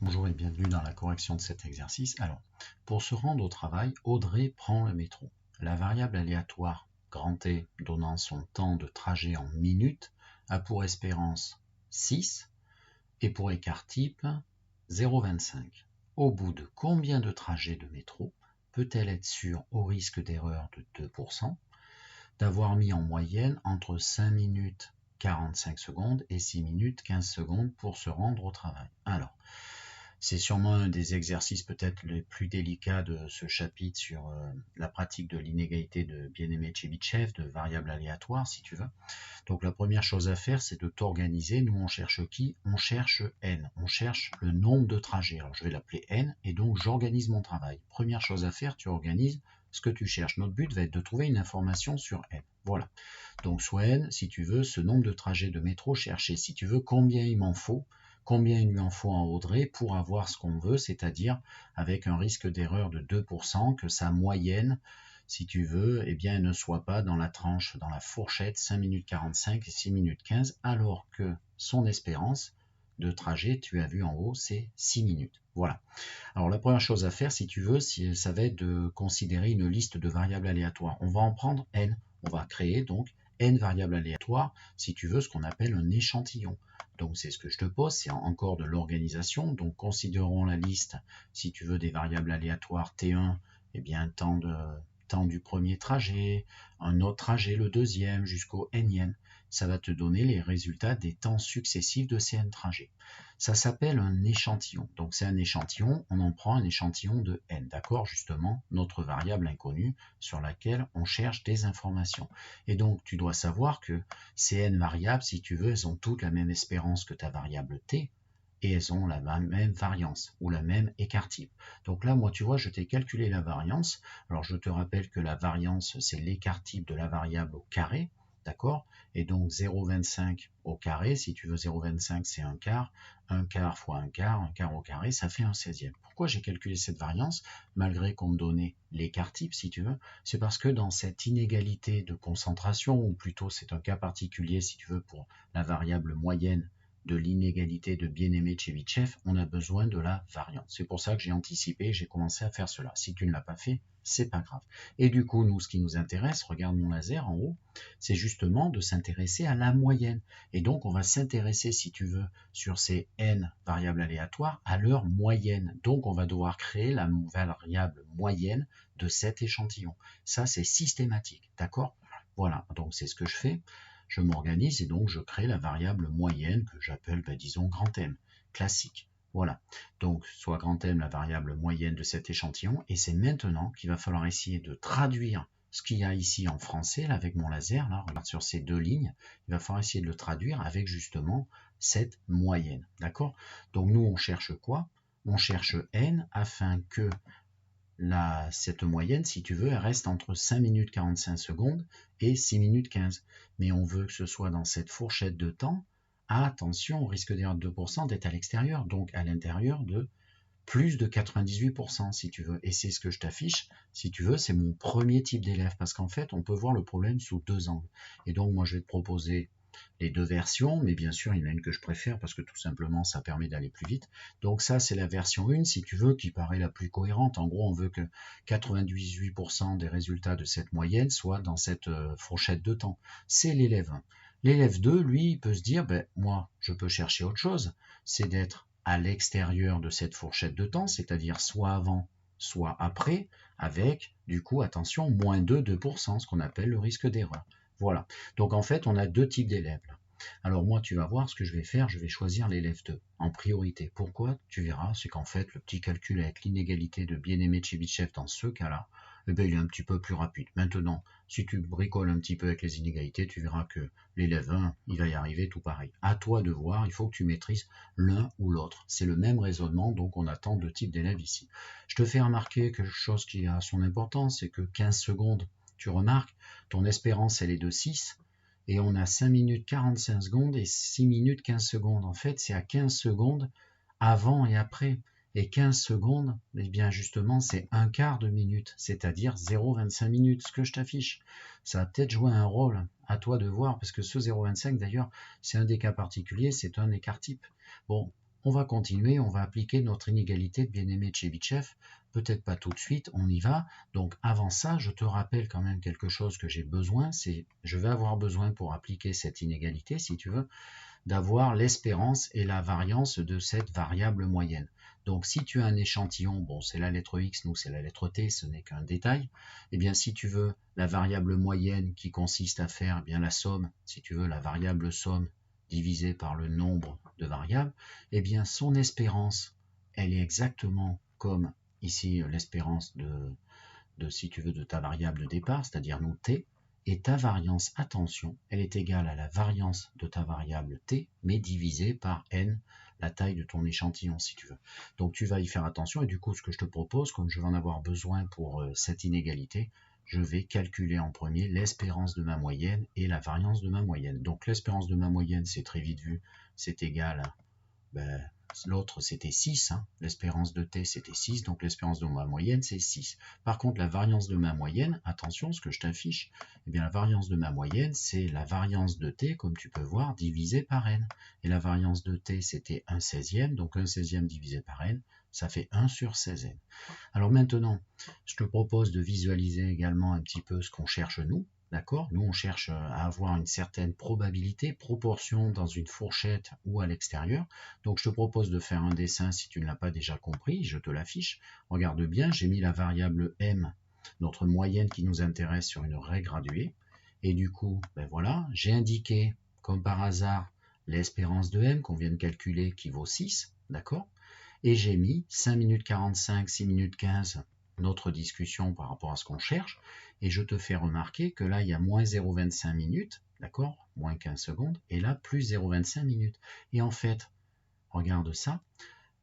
Bonjour et bienvenue dans la correction de cet exercice. Alors, pour se rendre au travail, Audrey prend le métro. La variable aléatoire grand T donnant son temps de trajet en minutes a pour espérance 6 et pour écart type 0,25. Au bout de combien de trajets de métro peut-elle être sûre, au risque d'erreur de 2%, d'avoir mis en moyenne entre 5 minutes 45 secondes et 6 minutes 15 secondes pour se rendre au travail? Alors, c'est sûrement un des exercices peut-être les plus délicats de ce chapitre sur la pratique de l'inégalité de Bien-Aimé-Tchebychev, de variables aléatoires si tu veux. Donc la première chose à faire, c'est de t'organiser. Nous on cherche qui? On cherche n, on cherche le nombre de trajets. Alors je vais l'appeler n et donc j'organise mon travail. Première chose à faire, tu organises ce que tu cherches. Notre but va être de trouver une information sur n. Voilà. Donc soit n, si tu veux, ce nombre de trajets de métro chercher. Si tu veux, combien il m'en faut, combien il lui en faut en Audrey pour avoir ce qu'on veut, c'est-à-dire avec un risque d'erreur de 2%, que sa moyenne, si tu veux, eh bien, elle ne soit pas dans la tranche, dans la fourchette 5 minutes 45 et 6 minutes 15, alors que son espérance de trajet, tu as vu en haut, c'est 6 minutes. Voilà. Alors la première chose à faire, si tu veux, ça va être de considérer une liste de variables aléatoires. On va en prendre n. On va créer donc n variables aléatoires, si tu veux, ce qu'on appelle un échantillon. Donc c'est ce que je te pose, c'est encore de l'organisation. Donc considérons la liste, si tu veux, des variables aléatoires T1, eh bien temps du premier trajet, un autre trajet, le deuxième, jusqu'au nème. Ça va te donner les résultats des temps successifs de ces n trajets. Ça s'appelle un échantillon. Donc c'est un échantillon, on en prend un échantillon de n, d'accord? Justement, notre variable inconnue sur laquelle on cherche des informations. Et donc tu dois savoir que ces n variables, si tu veux, elles ont toutes la même espérance que ta variable t, et elles ont la même variance, ou la même écart type. Donc là, moi, tu vois, je t'ai calculé la variance. Alors je te rappelle que la variance, c'est l'écart type de la variable au carré, d'accord? Et donc 0,25 au carré, si tu veux 0,25 c'est un quart fois un quart au carré, ça fait un 16e. Pourquoi j'ai calculé cette variance, malgré qu'on me donnait l'écart type, si tu veux? C'est parce que dans cette inégalité de concentration, ou plutôt c'est un cas particulier, si tu veux, pour la variable moyenne de l'inégalité de Bien-Aimé-Tchebychev, on a besoin de la variance. C'est pour ça que j'ai anticipé, j'ai commencé à faire cela. Si tu ne l'as pas fait, c'est pas grave. Et du coup, nous, ce qui nous intéresse, regarde mon laser en haut, c'est justement de s'intéresser à la moyenne. Et donc, on va s'intéresser, si tu veux, sur ces n variables aléatoires à leur moyenne. Donc, on va devoir créer la variable moyenne de cet échantillon. Ça, c'est systématique, d'accord? Voilà, donc c'est ce que je fais. Je m'organise et donc je crée la variable moyenne que j'appelle, disons, grand M, classique. Voilà, donc soit grand M, la variable moyenne de cet échantillon, et c'est maintenant qu'il va falloir essayer de traduire ce qu'il y a ici en français, là, avec mon laser, là, regarde sur ces deux lignes, il va falloir essayer de le traduire avec justement cette moyenne, d'accord? Donc nous, on cherche quoi? On cherche n afin que cette moyenne, si tu veux, elle reste entre 5 minutes 45 secondes et 6 minutes 15. Mais on veut que ce soit dans cette fourchette de temps. Attention, au risque d'erreur de 2%, d'être à l'extérieur, donc à l'intérieur de plus de 98%, si tu veux. Et c'est ce que je t'affiche, si tu veux, c'est mon premier type d'élève, parce qu'en fait, on peut voir le problème sous deux angles. Et donc, moi, je vais te proposer les deux versions, mais bien sûr, il y en a une que je préfère, parce que tout simplement, ça permet d'aller plus vite. Donc ça, c'est la version 1, si tu veux, qui paraît la plus cohérente. En gros, on veut que 98% des résultats de cette moyenne soient dans cette fourchette de temps. C'est l'élève 1. L'élève 2, lui, il peut se dire, moi, je peux chercher autre chose, c'est d'être à l'extérieur de cette fourchette de temps, c'est-à-dire soit avant, soit après, avec, du coup, attention, moins de 2%, ce qu'on appelle le risque d'erreur. Voilà. Donc en fait, on a deux types d'élèves. Alors moi, tu vas voir ce que je vais faire, je vais choisir l'élève 2 en priorité. Pourquoi? Tu verras, c'est qu'en fait, le petit calcul avec l'inégalité de Bien-Aimé-Tchebychev dans ce cas-là, il est un petit peu plus rapide. Maintenant, si tu bricoles un petit peu avec les inégalités, tu verras que l'élève 1, il va y arriver tout pareil. À toi de voir, il faut que tu maîtrises l'un ou l'autre. C'est le même raisonnement, donc on attend deux types d'élèves ici. Je te fais remarquer quelque chose qui a son importance, c'est que 15 secondes, tu remarques, ton espérance, elle est de 6, et on a 5 minutes 45 secondes et 6 minutes 15 secondes. En fait, c'est à 15 secondes avant et après. Et 15 secondes, eh bien justement, c'est un quart de minute, c'est-à-dire 0,25 minutes, ce que je t'affiche. Ça va peut-être jouer un rôle, à toi de voir, parce que ce 0,25 d'ailleurs, c'est un des cas particuliers, c'est un écart type. Bon, on va continuer, on va appliquer notre inégalité de bien-aimé de Chebyshev. Peut-être pas tout de suite, on y va. Donc avant ça, je te rappelle quand même quelque chose que j'ai besoin, c'est je vais avoir besoin pour appliquer cette inégalité, si tu veux, d'avoir l'espérance et la variance de cette variable moyenne. Donc si tu as un échantillon, bon c'est la lettre X, nous c'est la lettre T, ce n'est qu'un détail, et bien si tu veux la variable moyenne qui consiste à faire bien la somme, si tu veux la variable somme divisée par le nombre de variables, et bien son espérance, elle est exactement comme ici l'espérance si tu veux, de ta variable de départ, c'est-à-dire nous t, et ta variance, attention, elle est égale à la variance de ta variable t, mais divisée par n, la taille de ton échantillon, si tu veux. Donc tu vas y faire attention, et du coup, ce que je te propose, comme je vais en avoir besoin pour cette inégalité, je vais calculer en premier l'espérance de ma moyenne et la variance de ma moyenne. Donc l'espérance de ma moyenne, c'est très vite vu, c'est égal à... l'autre c'était 6, hein. L'espérance de t c'était 6, donc l'espérance de ma moyenne c'est 6. Par contre la variance de ma moyenne, attention ce que je t'affiche, eh bien la variance de ma moyenne c'est la variance de t comme tu peux voir divisé par n. Et la variance de t c'était 1/16e, donc 1/16e divisé par n, ça fait 1 sur 16n. Alors maintenant, je te propose de visualiser également un petit peu ce qu'on cherche nous. D'accord? Nous, on cherche à avoir une certaine probabilité, proportion dans une fourchette ou à l'extérieur. Donc, je te propose de faire un dessin si tu ne l'as pas déjà compris. Je te l'affiche. Regarde bien, j'ai mis la variable m, notre moyenne qui nous intéresse sur une raie graduée. Et du coup, ben voilà, j'ai indiqué, comme par hasard, l'espérance de m qu'on vient de calculer qui vaut 6. D'accord? Et j'ai mis 5 minutes 45, 6 minutes 15, notre discussion par rapport à ce qu'on cherche, et je te fais remarquer que là, il y a moins 0,25 minutes, d'accord, moins 15 secondes, et là, plus 0,25 minutes. Et en fait, regarde ça,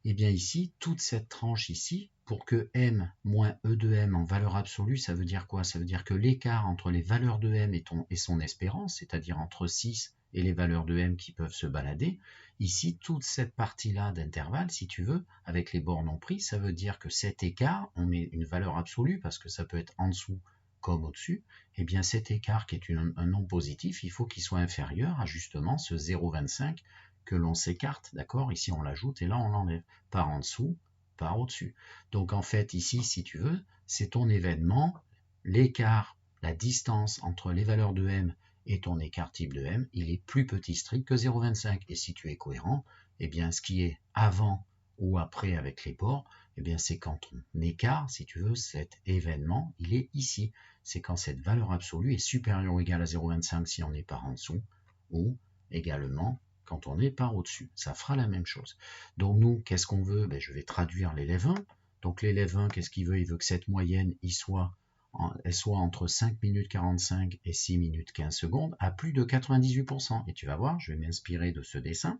et bien ici, toute cette tranche ici, pour que m moins e de m en valeur absolue, ça veut dire quoi? Ça veut dire que l'écart entre les valeurs de m et son espérance, c'est-à-dire entre 6 et les valeurs de m qui peuvent se balader, ici, toute cette partie-là d'intervalle, si tu veux, avec les bords non pris, ça veut dire que cet écart, on met une valeur absolue, parce que ça peut être en dessous comme au-dessus, et bien cet écart qui est un nombre positif, il faut qu'il soit inférieur à justement ce 0,25 que l'on s'écarte, d'accord? Ici, on l'ajoute et là, on l'enlève. Par en dessous, par au-dessus. Donc, en fait, ici, si tu veux, c'est ton événement, l'écart, la distance entre les valeurs de m et ton écart type de m, il est plus petit strict que 0,25. Et si tu es cohérent, eh bien, ce qui est avant ou après avec les bords, eh bien, c'est quand ton écart, si tu veux, cet événement, il est ici. C'est quand cette valeur absolue est supérieure ou égale à 0,25 si on est par en dessous, ou également quand on est par au-dessus. Ça fera la même chose. Donc nous, qu'est-ce qu'on veut? Je vais traduire l'élève 1. Donc l'élève 1, qu'est-ce qu'il veut? Il veut que cette moyenne, elle soit entre 5 minutes 45 et 6 minutes 15 secondes à plus de 98%. Et tu vas voir, je vais m'inspirer de ce dessin.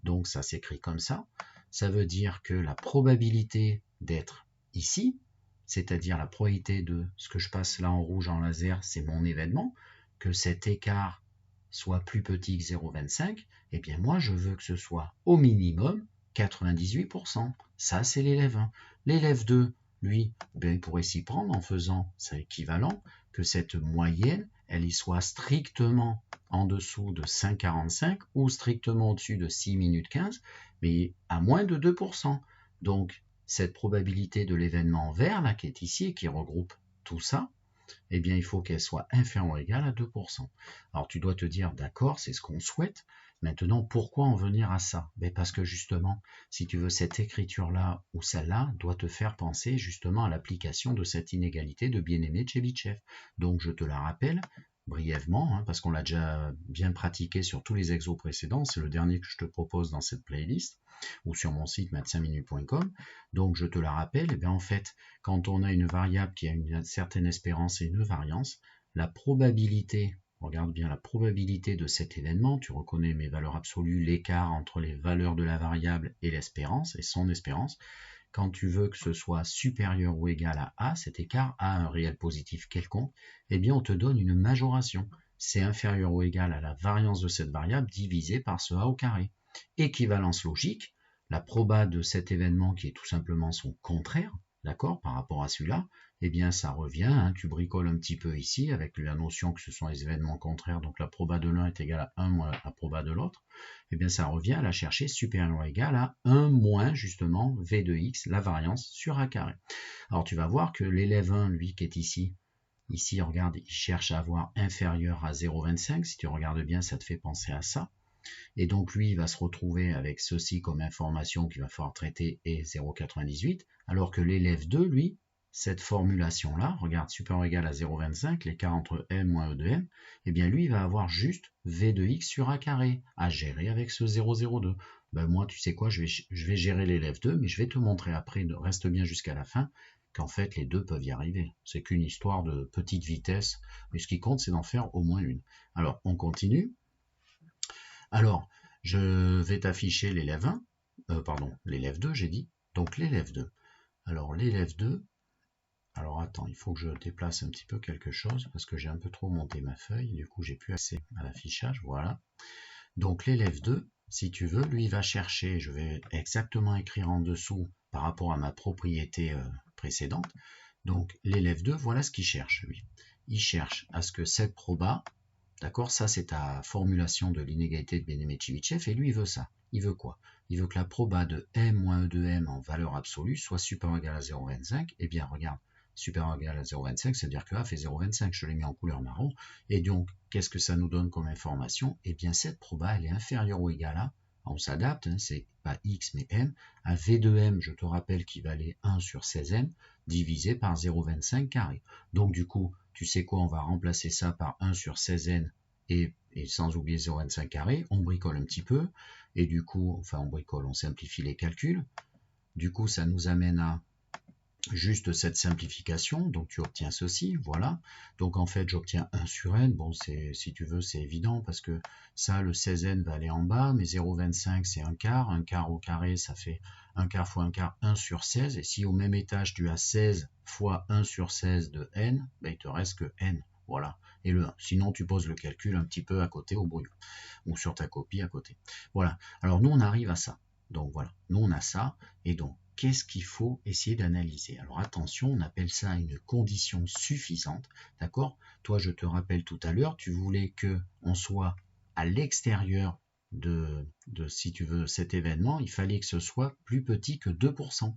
Donc ça s'écrit comme ça. Ça veut dire que la probabilité d'être ici, c'est-à-dire la probabilité de ce que je passe là en rouge en laser, c'est mon événement, que cet écart soit plus petit que 0,25, eh bien moi je veux que ce soit au minimum 98%. Ça c'est l'élève 1. L'élève 2, lui, il pourrait s'y prendre en faisant ça équivalent, que cette moyenne, elle y soit strictement en dessous de 5,45 ou strictement au-dessus de 6 minutes 15, mais à moins de 2%. Donc cette probabilité de l'événement vert, là, qui est ici et qui regroupe tout ça, eh bien, il faut qu'elle soit inférieure ou égale à 2%. Alors, tu dois te dire, d'accord, c'est ce qu'on souhaite. Maintenant, pourquoi en venir à ça? Parce que justement, si tu veux, cette écriture-là ou celle-là doit te faire penser justement à l'application de cette inégalité de bien-aimé de Chebyshev. Donc, je te la rappelle brièvement, parce qu'on l'a déjà bien pratiqué sur tous les exos précédents. C'est le dernier que je te propose dans cette playlist ou sur mon site math5minutes.com. Donc, je te la rappelle, et bien en fait, quand on a une variable qui a une certaine espérance et une variance, la probabilité, regarde bien la probabilité de cet événement, tu reconnais mes valeurs absolues, l'écart entre les valeurs de la variable et l'espérance, et son espérance, quand tu veux que ce soit supérieur ou égal à A, cet écart a un réel positif quelconque, eh bien on te donne une majoration. C'est inférieur ou égal à la variance de cette variable divisé par ce A au carré. Équivalence logique, la proba de cet événement qui est tout simplement son contraire, d'accord, par rapport à celui-là, eh bien ça revient, hein, tu bricoles un petit peu ici avec la notion que ce sont les événements contraires, donc la proba de l'un est égale à 1 moins la proba de l'autre, eh bien ça revient à la chercher supérieur ou égal à 1 moins justement v de x, la variance sur a carré. Alors tu vas voir que l'élève 1, lui qui est ici, regarde, il cherche à avoir inférieur à 0,25, si tu regardes bien ça te fait penser à ça. Et donc lui, il va se retrouver avec ceci comme information qu'il va falloir traiter et 0,98, alors que l'élève 2, lui, cette formulation-là, regarde, supérieur ou égal à 0,25, l'écart entre m moins e de m, eh bien lui, il va avoir juste v de x sur a carré, à gérer avec ce 0,02. Ben moi, tu sais quoi, je vais gérer l'élève 2, mais je vais te montrer après, reste bien jusqu'à la fin, qu'en fait, les deux peuvent y arriver. C'est qu'une histoire de petite vitesse, mais ce qui compte, c'est d'en faire au moins une. Alors, on continue. Alors, je vais t'afficher l'élève 1, l'élève 2, j'ai dit. Donc l'élève 2. Alors l'élève 2, alors attends, il faut que je déplace un petit peu quelque chose parce que j'ai un peu trop monté ma feuille, du coup j'ai plus accès à l'affichage, voilà. Donc l'élève 2, si tu veux, lui va chercher, je vais exactement écrire en dessous par rapport à ma propriété précédente. Donc l'élève 2, voilà ce qu'il cherche, lui. Il cherche à ce que cette proba, d'accord, ça c'est ta formulation de l'inégalité de Benemet-Chebyshev, et lui il veut ça. Il veut quoi? Il veut que la proba de m moins e de m en valeur absolue soit supérieure ou égale à 0,25. Eh bien regarde, supérieur ou égal à 0,25, c'est-à-dire que a fait 0,25, je l'ai mis en couleur marron. Et donc, qu'est-ce que ça nous donne comme information? Eh bien cette proba, elle est inférieure ou égale à, on s'adapte, hein, c'est pas x mais m, à v de m, je te rappelle qu'il valait 1 sur 16n, divisé par 0,25 carré. Donc du coup, tu sais quoi, on va remplacer ça par 1 sur 16n et sans oublier 0,25 carré, on bricole un petit peu, et du coup, enfin on bricole, on simplifie les calculs, du coup ça nous amène à juste cette simplification, donc tu obtiens ceci, voilà, donc en fait j'obtiens 1 sur n, bon c'est, si tu veux c'est évident, parce que ça le 16n va aller en bas, mais 0,25 c'est 1 quart au carré ça fait 1 quart fois 1 quart, 1 sur 16, et si au même étage tu as 16 fois 1 sur 16 de n, ben, il te reste que n, voilà, et le 1, sinon tu poses le calcul un petit peu à côté au brouillon, ou sur ta copie à côté, voilà, alors nous on arrive à ça, donc voilà, nous on a ça, et donc qu'est-ce qu'il faut essayer d'analyser? Alors attention, on appelle ça une condition suffisante, d'accord? Toi, je te rappelle tout à l'heure, tu voulais que on soit à l'extérieur de, si tu veux, cet événement, il fallait que ce soit plus petit que 2%.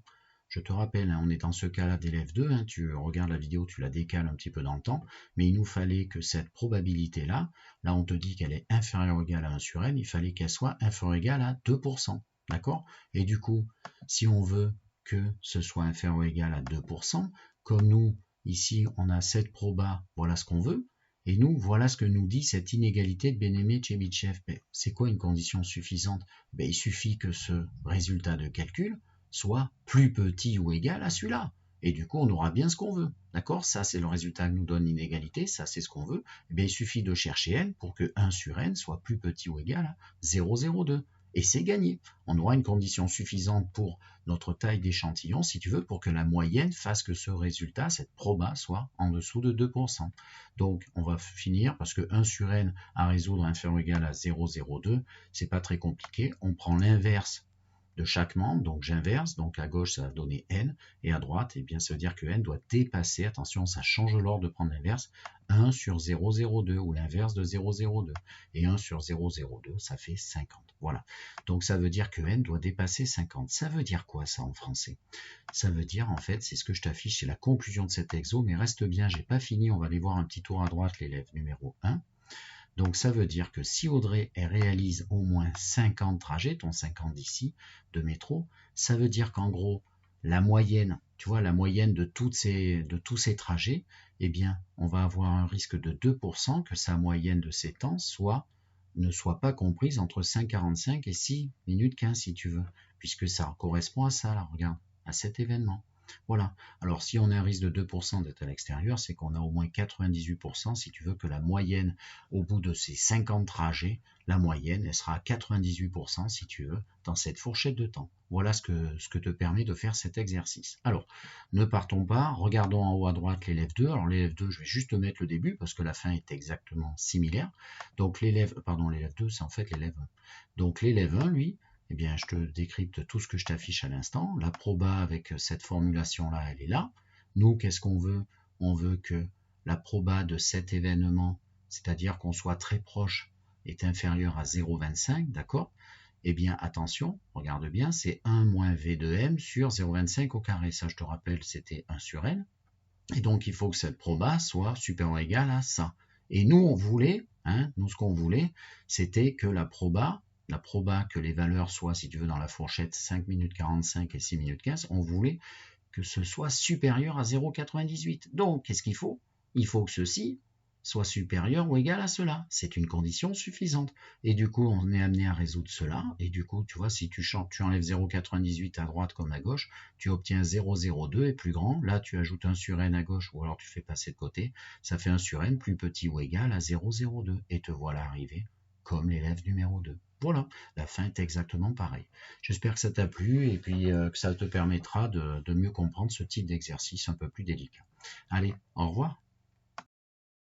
Je te rappelle, hein, on est dans ce cas-là d'élève 2, hein, tu regardes la vidéo, tu la décales un petit peu dans le temps, mais il nous fallait que cette probabilité-là, là on te dit qu'elle est inférieure ou égale à 1 sur n, il fallait qu'elle soit inférieure ou égale à 2%. D'accord? Et du coup, si on veut que ce soit inférieur ou égal à 2%, comme nous, ici, on a cette proba, voilà ce qu'on veut, et nous, voilà ce que nous dit cette inégalité de Benemet-Chebyshev. C'est quoi une condition suffisante? Il suffit que ce résultat de calcul soit plus petit ou égal à celui-là. Et du coup, on aura bien ce qu'on veut. D'accord? Ça, c'est le résultat que nous donne l'inégalité. Ça, c'est ce qu'on veut. Il suffit de chercher n pour que 1 sur n soit plus petit ou égal à 0,02. Et c'est gagné. On aura une condition suffisante pour notre taille d'échantillon, si tu veux, pour que la moyenne fasse que ce résultat, cette proba, soit en dessous de 2%. Donc, on va finir, parce que 1 sur n à résoudre inférieur ou égal à 0,02, c'est pas très compliqué. On prend l'inverse de chaque membre, donc j'inverse, donc à gauche ça va donner n, et à droite, eh bien ça veut dire que n doit dépasser, attention ça change l'ordre de prendre l'inverse, 1 sur 0,02 ou l'inverse de 0,02, et 1 sur 0,02 ça fait 50, voilà, donc ça veut dire que n doit dépasser 50, ça veut dire quoi ça en français? Ça veut dire en fait, c'est ce que je t'affiche, c'est la conclusion de cet exo, mais reste bien, j'ai pas fini, on va aller voir un petit tour à droite l'élève numéro 1, donc ça veut dire que si Audrey elle réalise au moins 50 trajets, ton 50 d'ici, de métro, ça veut dire qu'en gros, la moyenne, tu vois, la moyenne de tous ces trajets, eh bien, on va avoir un risque de 2% que sa moyenne de ces temps ne soit pas comprise entre 5,45 et 6 minutes 15 si tu veux, puisque ça correspond à ça, là, regarde, à cet événement. Voilà. Alors, si on a un risque de 2% d'être à l'extérieur, c'est qu'on a au moins 98%, si tu veux, que la moyenne, au bout de ces 50 trajets, la moyenne, elle sera à 98%, si tu veux, dans cette fourchette de temps. Voilà ce que te permet de faire cet exercice. Alors, ne partons pas, regardons en haut à droite l'élève 2. Alors, l'élève 2, je vais juste mettre le début, parce que la fin est exactement similaire. Donc, l'élève 2, c'est en fait l'élève 1. Donc, l'élève 1, lui, eh bien, je te décrypte tout ce que je t'affiche à l'instant. La proba avec cette formulation-là, elle est là. Nous, qu'est-ce qu'on veut? On veut que la proba de cet événement, c'est-à-dire qu'on soit très proche, est inférieure à 0,25, d'accord? Eh bien, attention, regarde bien, c'est 1 moins V de M sur 0,25 au carré. Ça, je te rappelle, c'était 1 sur N. Et donc, il faut que cette proba soit supérieure ou égale à ça. Et nous, on voulait, nous, ce qu'on voulait, c'était que la proba que les valeurs soient, si tu veux, dans la fourchette 5 minutes 45 et 6 minutes 15, on voulait que ce soit supérieur à 0,98. Donc, qu'est-ce qu'il faut? Il faut que ceci soit supérieur ou égal à cela. C'est une condition suffisante. Et du coup, on est amené à résoudre cela. Et du coup, tu vois, si tu enlèves 0,98 à droite comme à gauche, tu obtiens 0,02 est plus grand. Là, tu ajoutes 1 sur n à gauche ou alors tu fais passer de côté. Ça fait 1 sur n plus petit ou égal à 0,02. Et te voilà arrivé comme l'élève numéro 2. Voilà, la fin est exactement pareille. J'espère que ça t'a plu et puis que ça te permettra de mieux comprendre ce type d'exercice un peu plus délicat. Allez, au revoir.